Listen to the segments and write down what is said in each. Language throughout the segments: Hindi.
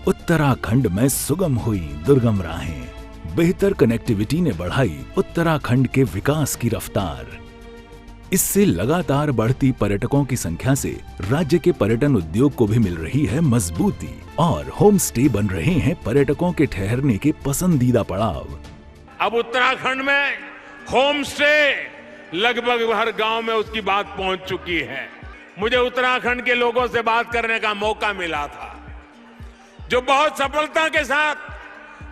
उत्तराखंड में सुगम हुई दुर्गम राहें, बेहतर कनेक्टिविटी ने बढ़ाई उत्तराखंड के विकास की रफ्तार। इससे लगातार बढ़ती पर्यटकों की संख्या से राज्य के पर्यटन उद्योग को भी मिल रही है मजबूती और होम स्टे बन रहे हैं पर्यटकों के ठहरने के पसंदीदा पड़ाव। अब उत्तराखंड में होम स्टे लगभग हर गांव में उसकी बात पहुंच चुकी है। मुझे उत्तराखंड के लोगों से बात करने का मौका मिला था, जो बहुत सफलता के साथ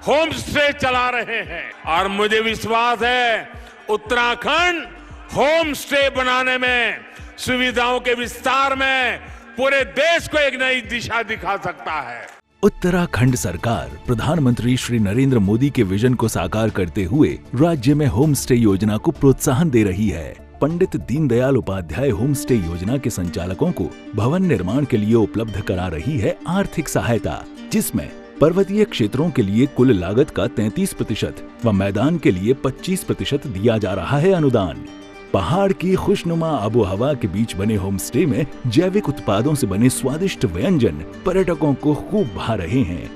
होम स्टे चला रहे हैं, और मुझे विश्वास है उत्तराखंड होम स्टे बनाने में, सुविधाओं के विस्तार में पूरे देश को एक नई दिशा दिखा सकता है। उत्तराखंड सरकार प्रधानमंत्री श्री नरेंद्र मोदी के विजन को साकार करते हुए राज्य में होम स्टे योजना को प्रोत्साहन दे रही है। पंडित दीनदयाल उपाध्याय होम स्टे योजना के संचालकों को भवन निर्माण के लिए उपलब्ध करा रही है आर्थिक सहायता, जिसमें पर्वतीय क्षेत्रों के लिए कुल लागत का 33% व मैदान के लिए 25% दिया जा रहा है अनुदान। पहाड़ की खुशनुमा आबो हवा के बीच बने होम स्टे में जैविक उत्पादों से बने स्वादिष्ट व्यंजन पर्यटकों को खूब भा रहे हैं।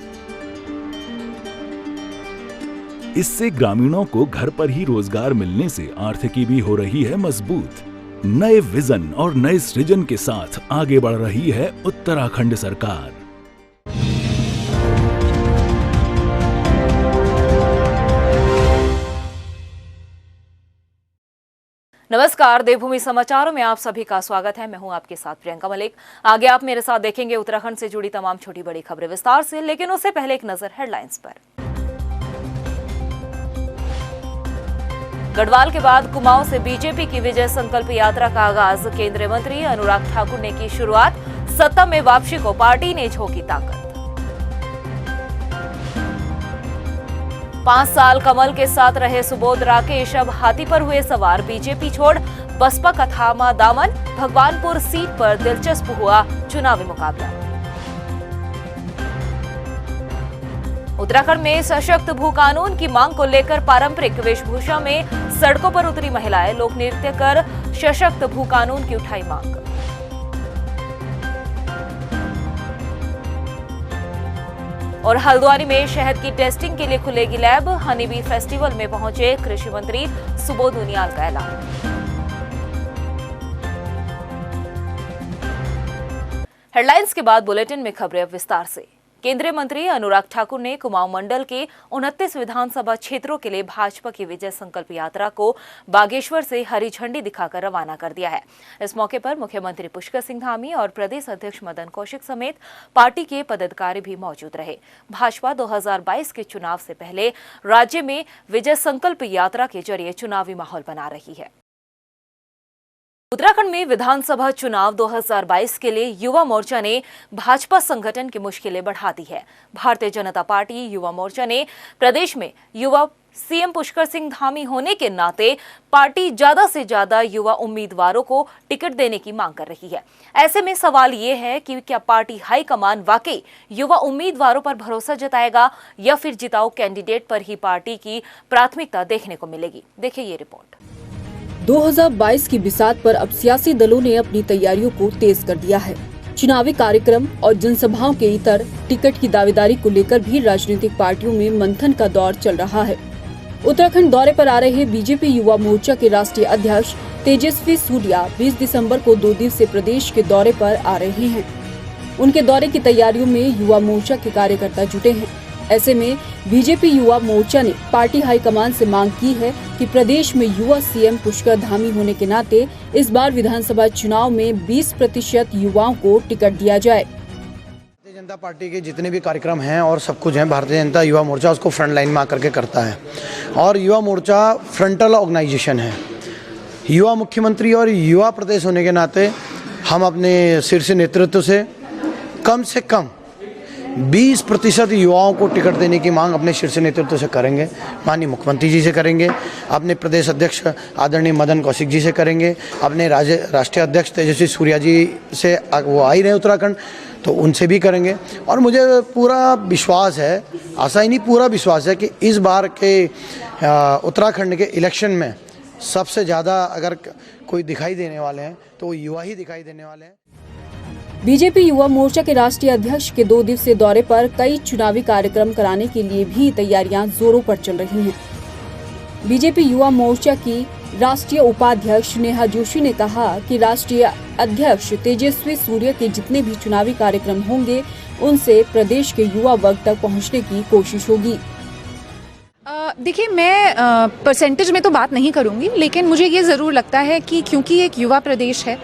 इससे ग्रामीणों को घर पर ही रोजगार मिलने से आर्थिकी भी हो रही है मजबूत। नए विजन और नए सृजन के साथ आगे बढ़ रही है उत्तराखंड सरकार। नमस्कार, देवभूमि समाचारों में आप सभी का स्वागत है। मैं हूं आपके साथ प्रियंका मलिक। आगे आप मेरे साथ देखेंगे उत्तराखंड से जुड़ी तमाम छोटी बड़ी खबरें विस्तार से, लेकिन उससे पहले एक नजर हेडलाइंस पर। गढ़वाल के बाद कुमाऊं से बीजेपी की विजय संकल्प यात्रा का आगाज। केंद्रीय मंत्री अनुराग ठाकुर ने की शुरुआत। सत्ता में वापसी को पार्टी ने झोंकी ताकत। 5 साल कमल के साथ रहे सुबोध राकेश अब हाथी पर हुए सवार। बीजेपी छोड़ बसपा का थामा दामन। भगवानपुर सीट पर दिलचस्प हुआ चुनावी मुकाबला। उत्तराखंड में सशक्त भू कानून की मांग को लेकर पारंपरिक वेशभूषा में सड़कों पर उतरी महिलाएं। लोक नृत्य कर सशक्त भू कानून की उठाई मांग। और हल्द्वानी में शहद की टेस्टिंग के लिए खुलेगी लैब। हनी बी फेस्टिवल में पहुंचे कृषि मंत्री सुबोध उनियाल का ऐलान। हेडलाइंस के बाद बुलेटिन में खबरें अब विस्तार से। केंद्रीय मंत्री अनुराग ठाकुर ने कुमाऊं मंडल के 29 विधानसभा क्षेत्रों के लिए भाजपा की विजय संकल्प यात्रा को बागेश्वर से हरी झंडी दिखाकर रवाना कर दिया है। इस मौके पर मुख्यमंत्री पुष्कर सिंह धामी और प्रदेश अध्यक्ष मदन कौशिक समेत पार्टी के पदाधिकारी भी मौजूद रहे। भाजपा 2022 के चुनाव से पहले राज्य में विजय संकल्प यात्रा के जरिए चुनावी माहौल बना रही है। उत्तराखंड में विधानसभा चुनाव 2022 के लिए युवा मोर्चा ने भाजपा संगठन की मुश्किलें बढ़ा दी है। भारतीय जनता पार्टी युवा मोर्चा ने प्रदेश में युवा सीएम पुष्कर सिंह धामी होने के नाते पार्टी ज्यादा से ज्यादा युवा उम्मीदवारों को टिकट देने की मांग कर रही है। ऐसे में सवाल ये है कि क्या पार्टी हाईकमान वाकई युवा उम्मीदवारों पर भरोसा जताएगा या फिर जिताऊ कैंडिडेट पर ही पार्टी की प्राथमिकता देखने को मिलेगी। देखिए ये रिपोर्ट। 2022 की बिसात पर अब सियासी दलों ने अपनी तैयारियों को तेज कर दिया है। चुनावी कार्यक्रम और जनसभाओं के इतर टिकट की दावेदारी को लेकर भी राजनीतिक पार्टियों में मंथन का दौर चल रहा है। उत्तराखंड दौरे पर आ रहे बीजेपी युवा मोर्चा के राष्ट्रीय अध्यक्ष तेजस्वी सूर्या 20 दिसंबर को 2 दिवसीय प्रदेश के दौरे पर आ रहे हैं। उनके दौरे की तैयारियों में युवा मोर्चा के कार्यकर्ता जुटे हैं। ऐसे में बीजेपी युवा मोर्चा ने पार्टी हाईकमान से मांग की है कि प्रदेश में युवा सीएम पुष्कर धामी होने के नाते इस बार विधानसभा चुनाव में 20% युवाओं को टिकट दिया जाए। भारतीय जनता पार्टी के जितने भी कार्यक्रम हैं और सब कुछ हैं, भारतीय जनता युवा मोर्चा उसको फ्रंट लाइन में आकर के करता है और युवा मोर्चा फ्रंटल ऑर्गेनाइजेशन है। युवा मुख्यमंत्री और युवा प्रदेश होने के नाते हम अपने शीर्ष नेतृत्व से कम 20% युवाओं को टिकट देने की मांग अपने शीर्ष नेतृत्व से करेंगे। माननीय मुख्यमंत्री जी से करेंगे, अपने प्रदेश अध्यक्ष आदरणीय मदन कौशिक जी से करेंगे, अपने राष्ट्रीय अध्यक्ष तेजस्वी सूर्या जी से, वो आ ही रहे उत्तराखंड, तो उनसे भी करेंगे। और मुझे पूरा विश्वास है, आशा ही नहीं पूरा विश्वास है कि इस बार के उत्तराखंड के इलेक्शन में सबसे ज़्यादा अगर कोई दिखाई देने वाले हैं तो वो युवा ही दिखाई देने वाले हैं। बीजेपी युवा मोर्चा के राष्ट्रीय अध्यक्ष के 2 दिवसीय दौरे पर कई चुनावी कार्यक्रम कराने के लिए भी तैयारियां जोरों पर चल रही हैं। बीजेपी युवा मोर्चा की राष्ट्रीय उपाध्यक्ष नेहा जोशी ने कहा कि राष्ट्रीय अध्यक्ष तेजस्वी सूर्य के जितने भी चुनावी कार्यक्रम होंगे उनसे प्रदेश के युवा वर्ग तक पहुंचने की कोशिश होगी। देखिए, मैं परसेंटेज में तो बात नहीं करूंगी, लेकिन मुझे ये ज़रूर लगता है कि क्योंकि एक युवा प्रदेश है,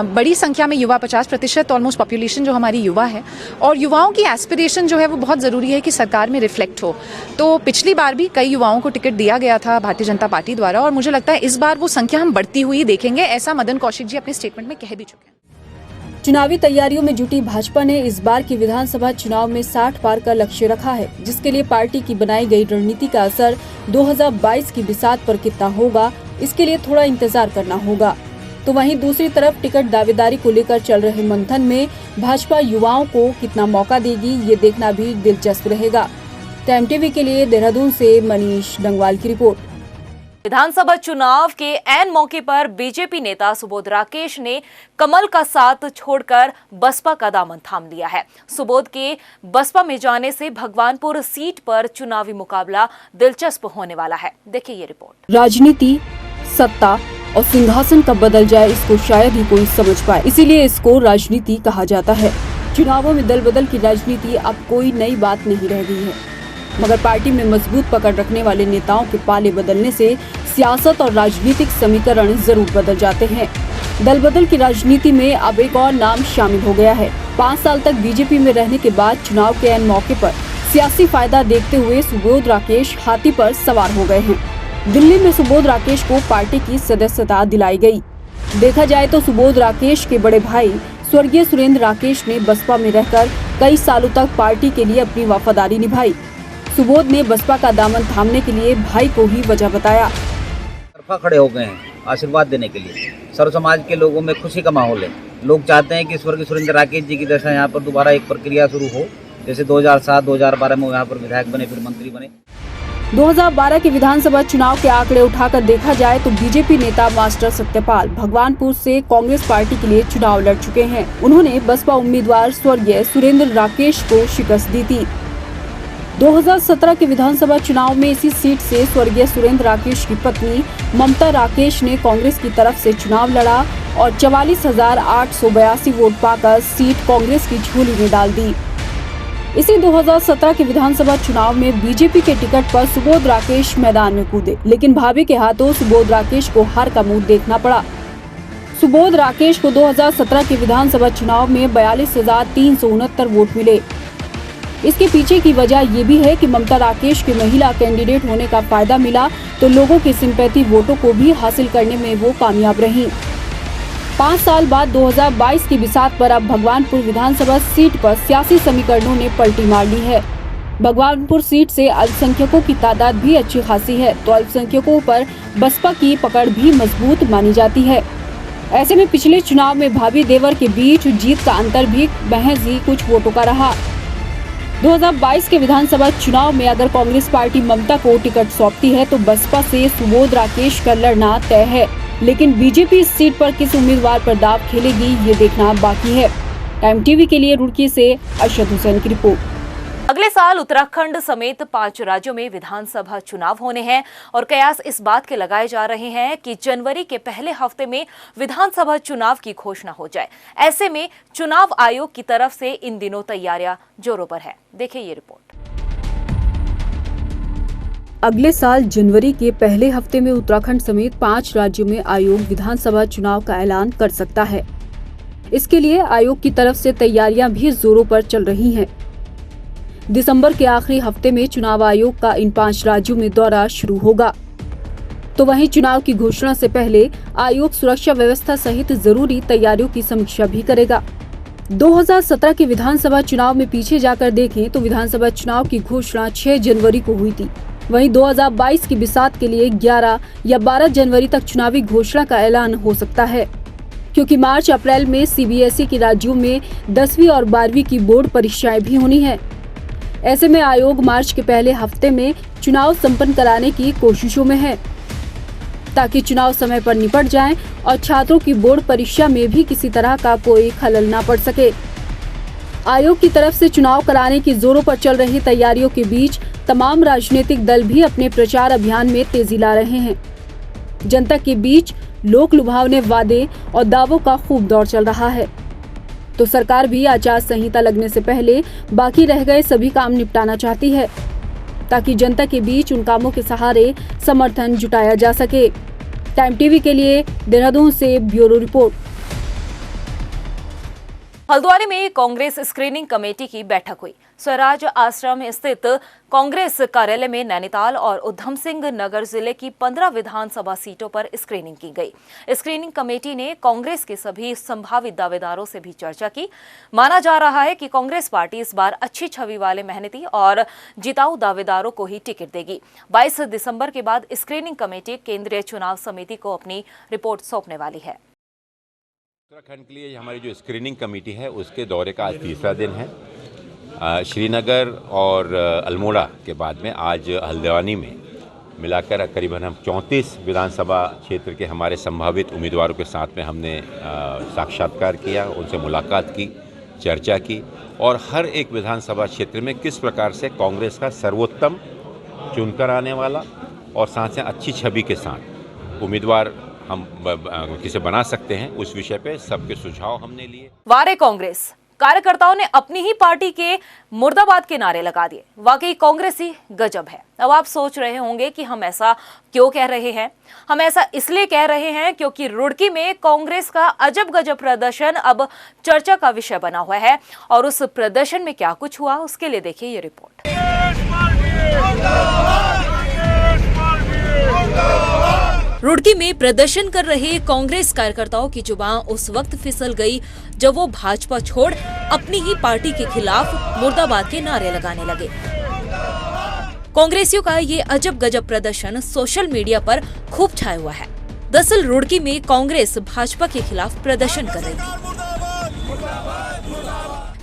बड़ी संख्या में युवा 50% ऑलमोस्ट पॉपुलेशन जो हमारी युवा है, और युवाओं की एस्पिरेशन जो है वो बहुत ज़रूरी है कि सरकार में रिफ्लेक्ट हो। तो पिछली बार भी कई युवाओं को टिकट दिया गया था भारतीय जनता पार्टी द्वारा, और मुझे लगता है इस बार वो संख्या हम बढ़ती हुई देखेंगे, ऐसा मदन कौशिक जी अपने स्टेटमेंट में कह भी चुके हैं। चुनावी तैयारियों में जुटी भाजपा ने इस बार के विधानसभा चुनाव में 60 पार का लक्ष्य रखा है, जिसके लिए पार्टी की बनाई गई रणनीति का असर 2022 की बिसात पर कितना होगा, इसके लिए थोड़ा इंतजार करना होगा। तो वहीं दूसरी तरफ टिकट दावेदारी को लेकर चल रहे मंथन में भाजपा युवाओं को कितना मौका देगी, ये देखना भी दिलचस्प रहेगा। टाइम टीवी के लिए देहरादून से मनीष डंगवाल की रिपोर्ट। विधानसभा चुनाव के ऐन मौके पर बीजेपी नेता सुबोध राकेश ने कमल का साथ छोड़कर बसपा का दामन थाम लिया है। सुबोध के बसपा में जाने से भगवानपुर सीट पर चुनावी मुकाबला दिलचस्प होने वाला है। देखिए ये रिपोर्ट। राजनीति, सत्ता और सिंहासन कब बदल जाए इसको शायद ही कोई समझ पाए, इसीलिए इसको राजनीति कहा जाता है। चुनावों में दल बदल की राजनीति अब कोई नई बात नहीं रह गई है, मगर पार्टी में मजबूत पकड़ रखने वाले नेताओं के पाले बदलने से सियासत और राजनीतिक समीकरण जरूर बदल जाते हैं। दल बदल की राजनीति में अब एक और नाम शामिल हो गया है। 5 साल तक बीजेपी में रहने के बाद चुनाव के ऐन मौके पर सियासी फायदा देखते हुए सुबोध राकेश हाथी पर सवार हो गए हैं। दिल्ली में सुबोध राकेश को पार्टी की सदस्यता दिलाई गई। देखा जाए तो सुबोध राकेश के बड़े भाई स्वर्गीय सुरेंद्र राकेश ने बसपा में रहकर कई सालों तक पार्टी के लिए अपनी वफादारी निभाई। सुबोध ने बसपा का दामन थामने के लिए भाई को ही वजह बताया। तरफा खड़े हो गए हैं आशीर्वाद देने के लिए। सर्व समाज के लोगों में खुशी का माहौल है। लोग चाहते हैं कि स्वर्गीय सुरेंद्र राकेश जी की जैसा यहाँ पर दोबारा एक प्रक्रिया शुरू हो, जैसे 2007-2012 में यहाँ पर विधायक बने, फिर मंत्री बने। 2012 के विधानसभा चुनाव के आंकड़े उठाकर देखा जाए तो बीजेपी नेता मास्टर सत्यपाल भगवानपुर से कांग्रेस पार्टी के लिए चुनाव लड़ चुके हैं। उन्होंने बसपा उम्मीदवार स्वर्गीय सुरेंद्र राकेश को शिकस्त दी थी। 2017 के विधानसभा चुनाव में इसी सीट से स्वर्गीय सुरेंद्र राकेश की पत्नी ममता राकेश ने कांग्रेस की तरफ से चुनाव लड़ा और 44,882 वोट पाकर सीट कांग्रेस की झोली में डाल दी। इसी 2017 के विधानसभा चुनाव में बीजेपी के टिकट पर सुबोध राकेश मैदान में कूदे, लेकिन भाभी के हाथों सुबोध राकेश को हार का मुंह देखना पड़ा। सुबोध राकेश को 2017 के विधानसभा चुनाव में 42,369 वोट मिले। इसके पीछे की वजह ये भी है कि ममता राकेश के महिला कैंडिडेट होने का फायदा मिला, तो लोगों के सिंपैथी वोटों को भी हासिल करने में वो कामयाब रही। 5 साल बाद 2022 की बिसात पर अब भगवानपुर विधानसभा सीट पर सियासी समीकरणों ने पलटी मार ली है। भगवानपुर सीट से अल्पसंख्यकों की तादाद भी अच्छी खासी है, तो अल्पसंख्यकों पर बसपा की पकड़ भी मजबूत मानी जाती है। ऐसे में पिछले चुनाव में भाभी देवर के बीच जीत का अंतर भी महज ही कुछ वोटों का रहा। 2022 के विधानसभा चुनाव में अगर कांग्रेस पार्टी ममता को टिकट सौंपती है तो बसपा से सुबोध राकेश का लड़ना तय है, लेकिन बीजेपी इस सीट पर किस उम्मीदवार पर दांव खेलेगी ये देखना बाकी है। टाइम टीवी के लिए रुड़की से अरशद हुसैन की रिपोर्ट। अगले साल उत्तराखंड समेत 5 राज्यों में विधानसभा चुनाव होने हैं और कयास इस बात के लगाए जा रहे हैं कि जनवरी के पहले हफ्ते में विधानसभा चुनाव की घोषणा हो जाए। ऐसे में चुनाव आयोग की तरफ से इन दिनों तैयारियां जोरों पर है। देखिए ये रिपोर्ट। अगले साल जनवरी के पहले हफ्ते में उत्तराखंड समेत 5 राज्यों में आयोग विधानसभा चुनाव का ऐलान कर सकता है। इसके लिए आयोग की तरफ से तैयारियां भी जोरों पर चल रही हैं। दिसंबर के आखिरी हफ्ते में चुनाव आयोग का इन 5 राज्यों में दौरा शुरू होगा। तो वहीं चुनाव की घोषणा से पहले आयोग सुरक्षा व्यवस्था सहित जरूरी तैयारियों की समीक्षा भी करेगा। 2017 के विधानसभा चुनाव में पीछे जाकर देखें तो विधानसभा चुनाव की घोषणा 6 जनवरी को हुई थी। वहीं 2022 की बिसात के लिए 11 या 12 जनवरी तक चुनावी घोषणा का ऐलान हो सकता है, क्योंकि मार्च अप्रैल में सीबीएसई के राज्यों में 10वीं और 12वीं की बोर्ड परीक्षाएं भी होनी है। ऐसे में आयोग मार्च के पहले हफ्ते में चुनाव संपन्न कराने की कोशिशों में है। ताकि चुनाव समय पर निपट जाएं और छात्रों की बोर्ड परीक्षा में भी किसी तरह का कोई खलल न पड़ सके। आयोग की तरफ से चुनाव कराने की जोरों पर चल रही तैयारियों के बीच तमाम राजनीतिक दल भी अपने प्रचार अभियान में तेजी ला रहे हैं। जनता के बीच लोक लुभावने वादे और दावों का खूब दौर चल रहा है, तो सरकार भी आचार संहिता लगने से पहले बाकी रह गए सभी काम निपटाना चाहती है, ताकि जनता के बीच उन कामों के सहारे समर्थन जुटाया जा सके। टाइम टीवी के लिए देहरादून से ब्यूरो रिपोर्ट। हल्द्वानी में कांग्रेस स्क्रीनिंग कमेटी की बैठक हुई। स्वराज आश्रम स्थित कांग्रेस कार्यालय में नैनीताल और उधम सिंह नगर जिले की 15 विधानसभा सीटों पर स्क्रीनिंग की गई। स्क्रीनिंग कमेटी ने कांग्रेस के सभी संभावित दावेदारों से भी चर्चा की। माना जा रहा है कि कांग्रेस पार्टी इस बार अच्छी छवि वाले मेहनती और जिताऊ दावेदारों को ही टिकट देगी। 22 दिसंबर के बाद स्क्रीनिंग कमेटी केंद्रीय चुनाव समिति को अपनी रिपोर्ट सौंपने वाली है। उत्तराखंड के लिए हमारी जो स्क्रीनिंग कमेटी है उसके दौरे का आज तीसरा दिन है। श्रीनगर और अल्मोड़ा के बाद में आज हल्द्वानी में मिलाकर करीबन हम 34 विधानसभा क्षेत्र के हमारे संभावित उम्मीदवारों के साथ में हमने साक्षात्कार किया, उनसे मुलाकात की, चर्चा की और हर एक विधानसभा क्षेत्र में किस प्रकार से कांग्रेस का सर्वोत्तम चुनकर आने वाला और साथ से अच्छी छवि के साथ उम्मीदवार हम किसे बना सकते हैं उस विषय पे सबके सुझाव हमने लिए। वारे कांग्रेस कार्यकर्ताओं ने अपनी ही पार्टी के मुर्दाबाद के नारे लगा दिए। वाकई कांग्रेसी गजब है। अब आप सोच रहे होंगे कि हम ऐसा क्यों कह रहे हैं। हम ऐसा इसलिए कह रहे हैं क्योंकि रुड़की में कांग्रेस का अजब गजब प्रदर्शन अब चर्चा का विषय बना हुआ है और उस प्रदर्शन में क्या कुछ हुआ उसके लिए देखिए ये रिपोर्ट। रुड़की में प्रदर्शन कर रहे कांग्रेस कार्यकर्ताओं की जुबान उस वक्त फिसल गई जब वो भाजपा छोड़ अपनी ही पार्टी के खिलाफ मुर्दाबाद के नारे लगाने लगे। कांग्रेसियों का ये अजब गजब प्रदर्शन सोशल मीडिया पर खूब छाया हुआ है। दरअसल रुड़की में कांग्रेस भाजपा के खिलाफ प्रदर्शन कर रही थी।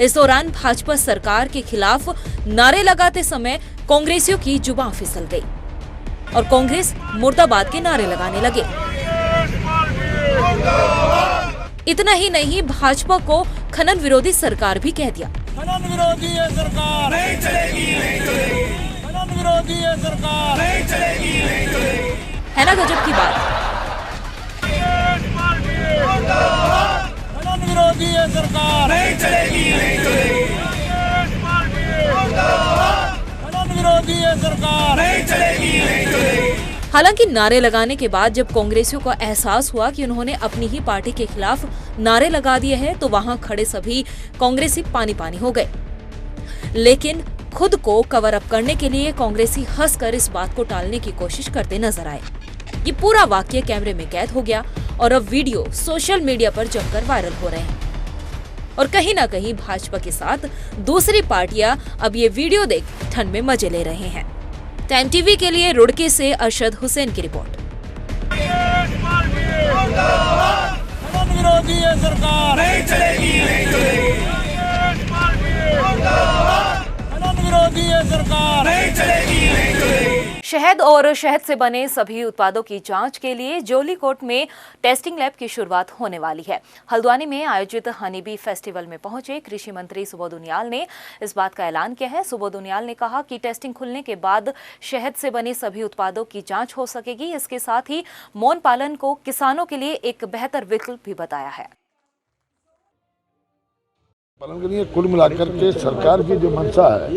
इस दौरान भाजपा सरकार के खिलाफ नारे लगाते समय कांग्रेसियों की जुबान फिसल गई और कांग्रेस मुर्दाबाद के नारे लगाने लगे। इतना ही नहीं, भाजपा को खनन विरोधी सरकार भी कह दिया। खनन विरोधी है सरकार, नहीं चलेगी, नहीं चलेगी। खनन विरोधी है सरकार, नहीं चलेगी, नहीं चलेगी। है ना गजब की बात। खनन विरोधी है सरकार, नहीं चलेगी, नहीं चलेगी। खनन विरोधी है सरकार, नहीं चलेगी, नहीं चलेगी। हालांकि नारे लगाने के बाद जब कांग्रेसियों को एहसास हुआ कि उन्होंने अपनी ही पार्टी के खिलाफ नारे लगा दिए हैं तो वहां खड़े सभी कांग्रेसी पानी पानी हो गए। लेकिन खुद को कवर अप करने के लिए कांग्रेसी हंसकर इस बात को टालने की कोशिश करते नजर आए। ये पूरा वाकया कैमरे में कैद हो गया और अब वीडियो सोशल मीडिया पर जमकर वायरल हो रहे हैं और कहीं ना कहीं भाजपा के साथ दूसरी पार्टियां अब ये वीडियो देख ठंड में मजे ले रहे हैं। टाइम टीवी के लिए रुड़की से अरशद हुसैन की रिपोर्ट। खनन विरोधी है सरकार, नहीं चलेगी, नहीं चलेगी। खनन विरोधी है सरकार, नहीं चलेगी, नहीं चलेगी। शहद और शहद से बने सभी उत्पादों की जांच के लिए जोलीकोट में टेस्टिंग लैब की शुरुआत होने वाली है। हल्द्वानी में आयोजित हनीबी फेस्टिवल में पहुंचे कृषि मंत्री सुबोध उनियाल ने इस बात का ऐलान किया है। सुबोध उनियाल ने कहा कि टेस्टिंग खुलने के बाद शहद से बने सभी उत्पादों की जांच हो सकेगी। इसके साथ ही मौन पालन को किसानों के लिए एक बेहतर विकल्प भी बताया है। पालन के लिए कुल मिलाकर के सरकार की जो मंशा है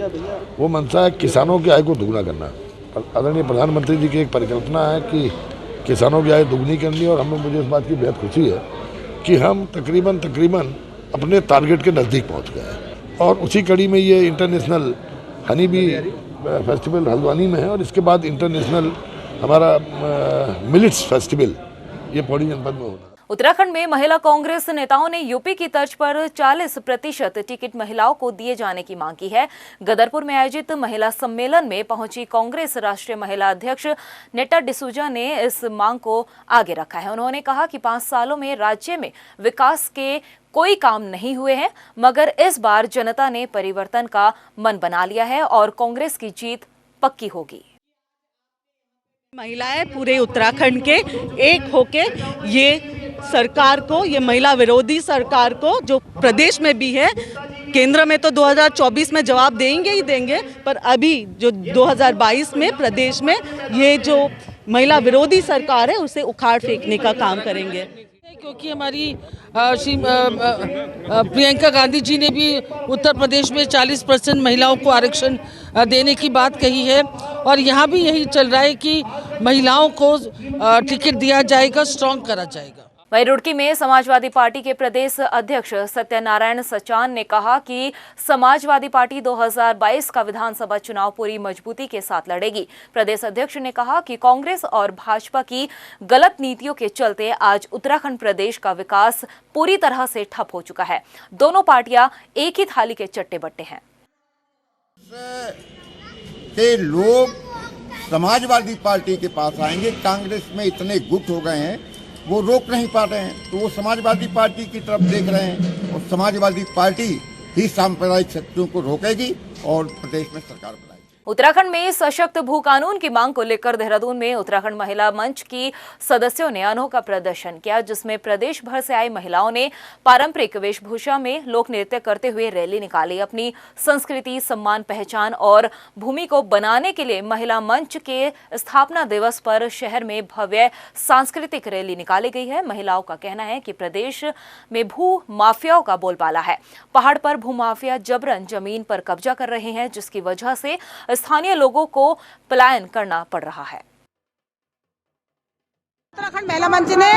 वो मंशा है किसानों की आय को दोगुना करना। आदरणीय प्रधानमंत्री जी की एक परिकल्पना है कि किसानों की आय दोगुनी करनी और हमें मुझे इस बात की बेहद खुशी है कि हम तकरीबन अपने टारगेट के नज़दीक पहुंच गए हैं और उसी कड़ी में ये इंटरनेशनल हनीबी फेस्टिवल हल्द्वानी में है और इसके बाद इंटरनेशनल हमारा मिलेट्स फेस्टिवल ये पौड़ी जनपद में होना है। उत्तराखंड में महिला कांग्रेस नेताओं ने यूपी की तर्ज पर 40% टिकट महिलाओं को दिए जाने की मांग की है। गदरपुर में आयोजित महिला सम्मेलन में पहुंची कांग्रेस राष्ट्रीय महिला अध्यक्ष नेटा डिसूजा ने इस मांग को आगे रखा है। उन्होंने कहा कि 5 सालों में राज्य में विकास के कोई काम नहीं हुए हैं, मगर इस बार जनता ने परिवर्तन का मन बना लिया है और कांग्रेस की जीत पक्की होगी। महिलाएं पूरे उत्तराखंड के एक होके ये सरकार को, ये महिला विरोधी सरकार को जो प्रदेश में भी है, केंद्र में तो 2024 में जवाब देंगे ही देंगे, पर अभी जो 2022 में प्रदेश में ये जो महिला विरोधी सरकार है उसे उखाड़ फेंकने का काम करेंगे। क्योंकि हमारी प्रियंका गांधी जी ने भी उत्तर प्रदेश में 40% महिलाओं को आरक्षण देने की बात कही है और यहाँ भी यही चल रहा है कि महिलाओं को टिकट दिया जाएगा, स्ट्रॉन्ग करा जाएगा। वहीं रुड़की में समाजवादी पार्टी के प्रदेश अध्यक्ष सत्यनारायण सचान ने कहा कि समाजवादी पार्टी 2022 का विधानसभा चुनाव पूरी मजबूती के साथ लड़ेगी। प्रदेश अध्यक्ष ने कहा कि कांग्रेस और भाजपा की गलत नीतियों के चलते आज उत्तराखंड प्रदेश का विकास पूरी तरह से ठप हो चुका है। दोनों पार्टियां एक ही थाली के चट्टे बट्टे हैं। लोग समाजवादी पार्टी के पास आएंगे, कांग्रेस में इतने गुट हो गए हैं वो रोक नहीं पा रहे हैं, तो वो समाजवादी पार्टी की तरफ देख रहे हैं और समाजवादी पार्टी ही सांप्रदायिक शक्तियों को रोकेगी और प्रदेश में सरकार बनाएगी। उत्तराखंड में सशक्त भू कानून की मांग को लेकर देहरादून में उत्तराखंड महिला मंच की सदस्यों ने अनोखा प्रदर्शन किया, जिसमें प्रदेश भर से आई महिलाओं ने पारंपरिक वेशभूषा में लोक नृत्य करते हुए रैली निकाली। अपनी संस्कृति, सम्मान, पहचान और भूमि को बनाने के लिए महिला मंच के स्थापना दिवस पर शहर में भव्य सांस्कृतिक रैली निकाली गई है। महिलाओं का कहना है कि प्रदेश में भू माफियाओं का बोलबाला है। पहाड़ पर भूमाफिया जबरन जमीन पर कब्जा कर रहे हैं, जिसकी वजह से स्थानीय लोगों को पलायन करना पड़ रहा है। उत्तराखंड महिला मंच ने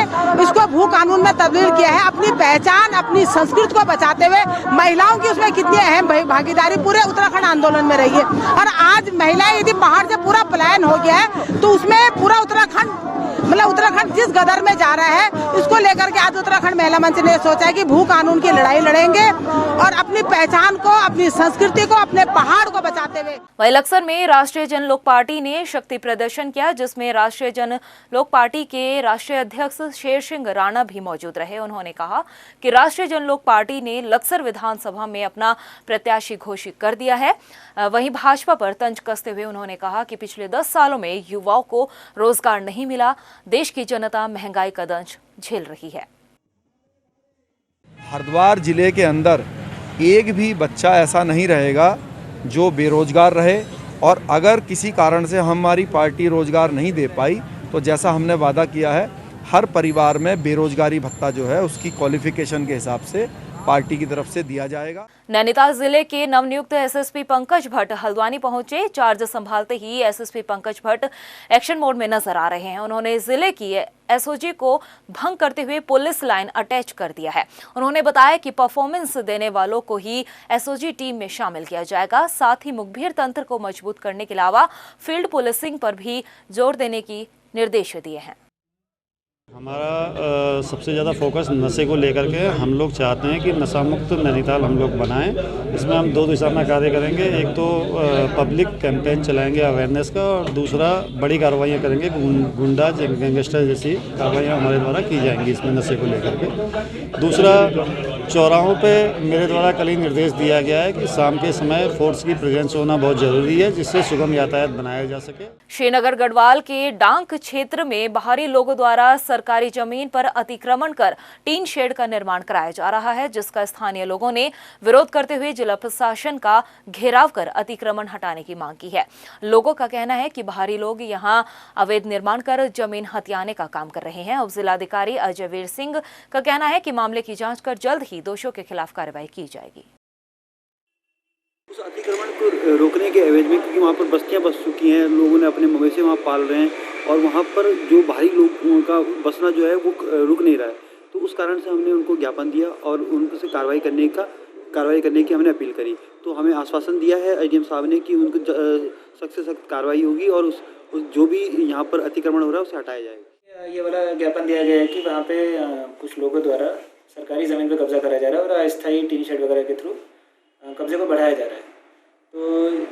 इसको भू कानून में तब्दील किया है। अपनी पहचान, अपनी संस्कृति को बचाते हुए महिलाओं की उसमें कितनी अहम भागीदारी पूरे उत्तराखंड आंदोलन में रही है। और आज महिलाएं यदि पहाड़ से पूरा पलायन हो गया है तो उसमें पूरा उत्तराखंड जिस गदर में जा रहा है, इसको लेकर के आज उत्तराखंड महिला मंच ने सोचा है कि भू कानून की लड़ाई लड़ेंगे और अपनी पहचान को, अपनी संस्कृति को, अपने पहाड़ को बचाते हुए। वहीं लक्सर में राष्ट्रीय जन लोक पार्टी ने शक्ति प्रदर्शन किया, जिसमें राष्ट्रीय जन लोक पार्टी के राष्ट्रीय अध्यक्ष शेर सिंह राणा भी मौजूद रहे। उन्होंने कहा कि राष्ट्रीय जन लोक पार्टी ने लक्सर विधानसभा में अपना प्रत्याशी घोषित कर दिया है। वहीं भाजपा पर तंज कसते हुए उन्होंने कहा कि पिछले 10 सालों में युवाओं को रोजगार नहीं मिला, देश की जनता महंगाई का दंश झेल रही है। हरिद्वार जिले के अंदर एक भी बच्चा ऐसा नहीं रहेगा जो बेरोजगार रहे, और अगर किसी कारण से हमारी पार्टी रोजगार नहीं दे पाई तो जैसा हमने वादा किया है, हर परिवार में बेरोजगारी भत्ता जो है उसकी क्वालिफिकेशन के हिसाब से पार्टी की तरफ से दिया जाएगा। नैनीताल जिले के नवनियुक्त एसएसपी पंकज भट्ट हल्द्वानी पहुंचे। चार्ज संभालते ही SSP Pankaj Bhatt action mode में नजर आ रहे हैं। उन्होंने जिले की एसओजी को भंग करते हुए पुलिस लाइन अटैच कर दिया है। उन्होंने बताया कि परफॉर्मेंस देने वालों को ही एसओजी टीम में शामिल किया जाएगा। साथ ही मुखबिर तंत्र को मजबूत करने के अलावा फील्ड पुलिसिंग पर भी जोर देने की निर्देश दिए हैं। हमारा सबसे ज़्यादा फोकस नशे को लेकर के, हम लोग चाहते हैं कि नशा मुक्त नैनीताल हम लोग बनाएं। इसमें हम 2 दिशा में कार्य करेंगे। एक तो पब्लिक कैंपेन चलाएंगे अवेयरनेस का, और दूसरा बड़ी कार्रवाइयाँ करेंगे। गुंडा गैंगस्टर जैसी कार्रवाइयाँ हमारे द्वारा की जाएंगी इसमें नशे को लेकर के। दूसरा, चौराहों पे मेरे द्वारा कल ही निर्देश दिया गया है कि शाम के समय फोर्स की प्रेजेंस होना बहुत ज़रूरी है, जिससे सुगम यातायात बनाया जा सके। श्रीनगर गढ़वाल के डांग क्षेत्र में बाहरी लोगों द्वारा सरकारी जमीन पर अतिक्रमण कर टीन शेड का निर्माण कराया जा रहा है, जिसका स्थानीय लोगों ने विरोध करते हुए जिला प्रशासन का घेराव कर अतिक्रमण हटाने की मांग की है। लोगों का कहना है कि बाहरी लोग यहां अवैध निर्माण कर जमीन हथियाने का काम कर रहे हैं। उप जिलाधिकारी अजय वीर सिंह का कहना है कि मामले की जांच कर जल्द ही दोषियों के खिलाफ कार्रवाई की जाएगी। उस अतिक्रमण को रोकने के एवज में, क्योंकि वहाँ पर बस्तियाँ बस चुकी हैं, लोगों ने अपने मवेशी वहाँ पाल रहे हैं और वहाँ पर जो बाहरी लोगों का बसना जो है वो रुक नहीं रहा है, तो उस कारण से हमने उनको ज्ञापन दिया और उनसे कार्रवाई करने की हमने अपील करी। तो हमें आश्वासन दिया है एसडीएम साहब ने कि उनको सख्त से सख्त कार्रवाई होगी और उस जो भी यहाँ पर अतिक्रमण हो रहा है उसे हटाया जाएगा। ये वाला ज्ञापन दिया गया है कि वहाँ पे कुछ लोगों द्वारा सरकारी ज़मीन पर कब्जा कराया जा रहा है और अस्थायी टीन शेड वगैरह के थ्रू कब्जे को बढ़ाया जा रहा है। तो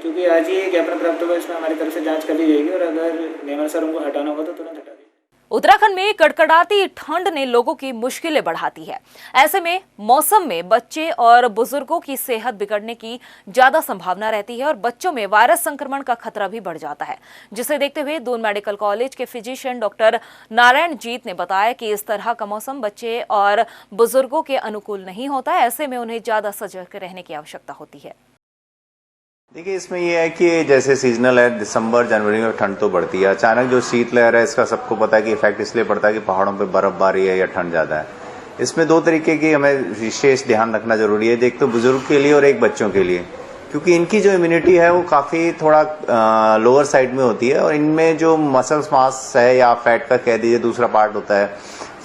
क्योंकि आज ही ज्ञापन प्राप्त होगा, इसमें हमारी तरफ से जांच कर ली जाएगी और अगर नियमानुसार उनको हटाना होगा तो तुरंत हटा देंगे। उत्तराखंड में कड़कड़ाती ठंड ने लोगों की मुश्किलें बढ़ाती है। ऐसे में मौसम में बच्चे और बुजुर्गों की सेहत बिगड़ने की ज्यादा संभावना रहती है और बच्चों में वायरस संक्रमण का खतरा भी बढ़ जाता है, जिसे देखते हुए दून मेडिकल कॉलेज के फिजिशियन डॉक्टर नारायण जीत ने बताया कि इस तरह का मौसम बच्चे और बुजुर्गों के अनुकूल नहीं होता है। ऐसे में उन्हें ज्यादा सजग रहने की आवश्यकता होती है। देखिए, इसमें यह है कि जैसे सीजनल है, दिसंबर जनवरी में ठंड तो बढ़ती है। अचानक जो शीतलहर है, इसका सबको पता है कि इफेक्ट इसलिए पड़ता है कि पहाड़ों पे बर्फबारी है या ठंड ज़्यादा है। इसमें दो तरीके की हमें विशेष ध्यान रखना जरूरी है, एक तो बुजुर्ग के लिए और एक बच्चों के लिए, क्योंकि इनकी जो इम्यूनिटी है वो काफ़ी थोड़ा लोअर साइड में होती है और इनमें जो मसल्स मास है या फैट का कह दीजिए दूसरा पार्ट होता है,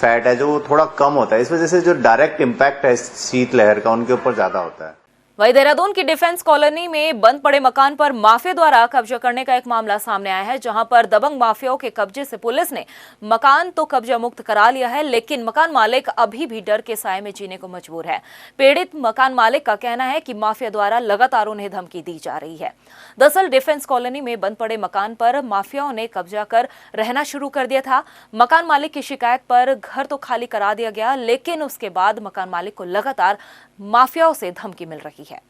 फैट है, जो थोड़ा कम होता है। इस वजह से जो डायरेक्ट इम्पैक्ट है शीतलहर का उनके ऊपर ज़्यादा होता है। वहीं देहरादून की डिफेंस कॉलोनी में बंद पड़े मकान पर माफिया द्वारा कब्जा करने का एक मामला सामने आया है, जहां पर दबंग माफियाओं के कब्जे से पुलिस ने मकान तो कब्जा मुक्त करा लिया है, लेकिन मकान मालिक अभी भी डर के साए में जीने को मजबूर है। पीड़ित मकान मालिक का कहना है कि माफिया द्वारा लगातार उन्हें धमकी दी जा रही है। दरअसल डिफेंस कॉलोनी में बंद पड़े मकान पर माफियाओं ने कब्जा कर रहना शुरू कर दिया था। मकान मालिक की शिकायत पर घर तो खाली करा दिया गया, लेकिन उसके बाद मकान मालिक को लगातार माफियाओं से धमकी मिल रही है।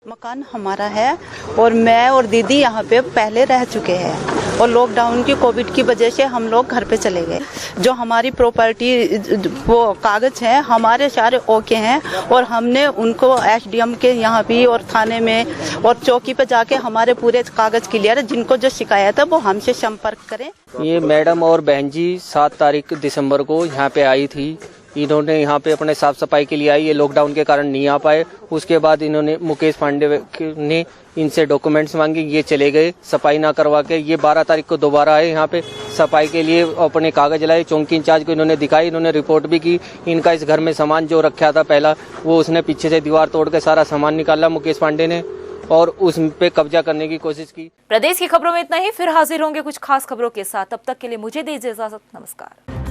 मकान हमारा है और मैं और दीदी यहाँ पे पहले रह चुके हैं और लॉकडाउन की कोविड की वजह से हम लोग घर पे चले गए। जो हमारी प्रॉपर्टी वो कागज हैं हमारे सारे ओके हैं और हमने उनको एसडीएम के यहाँ भी और थाने में और चौकी पे जाके हमारे पूरे कागज क्लियर है। जिनको जो शिकायत है वो हमसे संपर्क करें। ये मैडम और बहन जी 7 तारीख दिसंबर को यहाँ पे आई थी। इन्होंने यहाँ पे अपने साफ सफाई के लिए आई, ये लॉकडाउन के कारण नहीं आ पाए। उसके बाद इन्होंने मुकेश पांडे ने इनसे डॉक्यूमेंट्स मांगे, ये चले गए सफाई ना करवा के। ये 12 तारीख को दोबारा आए यहाँ पे सफाई के लिए, अपने कागज लाए, चौकी इंचार्ज को इन्होंने दिखाई, इन्होंने रिपोर्ट भी की। इनका इस घर में सामान जो रखा था पहला, वो उसने पीछे से दीवार तोड़ के सारा सामान निकाला मुकेश पांडे ने और उस पे कब्जा करने की कोशिश की। प्रदेश की खबरों में इतना ही, फिर हाजिर होंगे कुछ खास खबरों के साथ। तब तक के लिए मुझे दीजिए इजाजत। नमस्कार।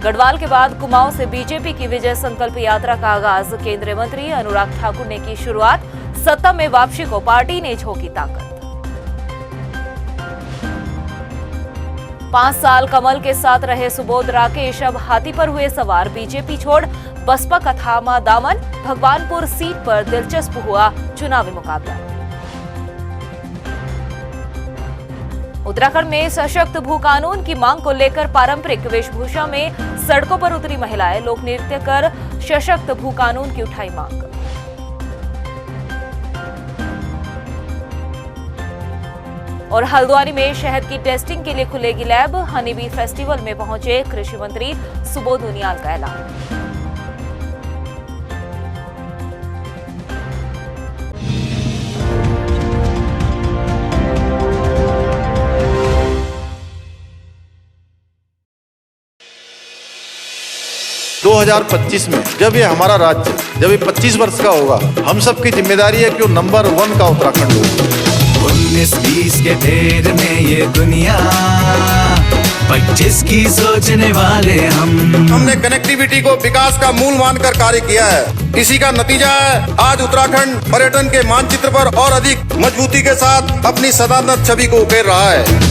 गढ़वाल के बाद कुमाऊं से बीजेपी की विजय संकल्प यात्रा का आगाज। केंद्रीय मंत्री अनुराग ठाकुर ने की शुरुआत। सत्ता में वापसी को पार्टी ने झोंकी ताकत। 5 साल कमल के साथ रहे सुबोध राकेश अब हाथी पर हुए सवार। बीजेपी छोड़ बसपा का थामा दामन। भगवानपुर सीट पर दिलचस्प हुआ चुनावी मुकाबला। उत्तराखंड में सशक्त भू कानून की मांग को लेकर पारंपरिक वेशभूषा में सड़कों पर उतरी महिलाएं। लोक नृत्य कर सशक्त भू कानून की उठाई मांग। और हल्द्वानी में शहद की टेस्टिंग के लिए खुलेगी लैब। हनी बी फेस्टिवल में पहुंचे कृषि मंत्री सुबोध उनियाल का ऐलान। दो 2025 में जब ये हमारा राज्य जब ये 25 वर्ष का होगा, हम सबकी जिम्मेदारी है कि वो नंबर 1 का उत्तराखंड हो। 19-20 के फेर में ये दुनिया 25 की सोचने वाले हमने कनेक्टिविटी को विकास का मूल मानकर कार्य किया है। इसी का नतीजा है आज उत्तराखंड पर्यटन के मानचित्र पर और अधिक मजबूती के साथ अपनी सदानत छवि को उकेर रहा है।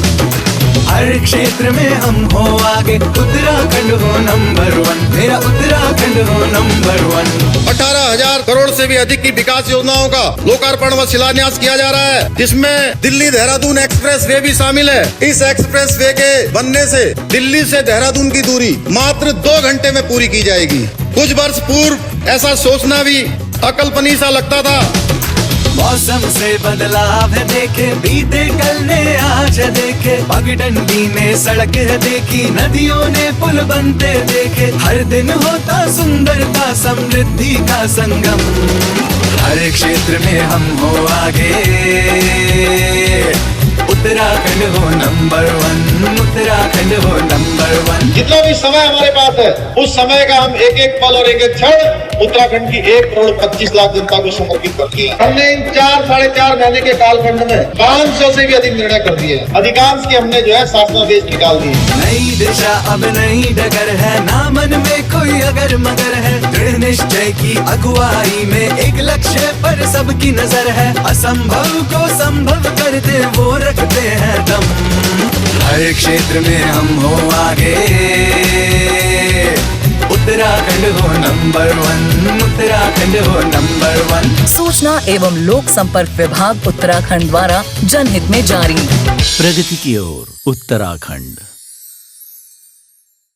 हर क्षेत्र में हम हो आगे, उत्तराखंड हो नंबर 1, मेरा उत्तराखंड हो नंबर 1। 18,000 करोड़ से भी अधिक की विकास योजनाओं का लोकार्पण व शिलान्यास किया जा रहा है, जिसमें दिल्ली देहरादून एक्सप्रेस वे भी शामिल है। इस एक्सप्रेस वे के बनने से दिल्ली से देहरादून की दूरी मात्र 2 घंटे में पूरी की जाएगी। कुछ वर्ष पूर्व ऐसा सोचना भी अकल्पनीय सा लगता था। मौसम से बदलाव है देखे, बीते कल ने आज देखे। पगडंडी में सड़क है देखी, नदियों ने पुल बनते देखे। हर दिन होता सुंदरता समृद्धि का संगम। हर क्षेत्र में हम हो आगे, उत्तराखंड हो नंबर 1, उत्तराखंड हो नंबर 1। जितना भी समय हमारे पास है, उस समय का हम एक एक पल और एक एक क्षण उत्तराखंड की 1 करोड़ 25 लाख जनता को समर्पित कर दिया। हमने इन 4-4.5 महीने के कालखंड में 500 से भी अधिक निर्णय कर दिए। अधिकांश की हमने जो है शासनादेश निकाल दिए। नई दिशा अब नई डगर है, ना मन में कोई अगर मगर है। दृढ़ निश्चय की अगुवाई में एक लक्ष्य पर सबकी नजर है, असंभव को संभव करते वो रखते हैं दम। हर क्षेत्र में हम हो आगे, उत्तराखंड हो नंबर 1, उत्तराखंड हो नंबर 1। सूचना एवं लोक संपर्क विभाग उत्तराखंड द्वारा जनहित में जारी। प्रगति की ओर उत्तराखंड।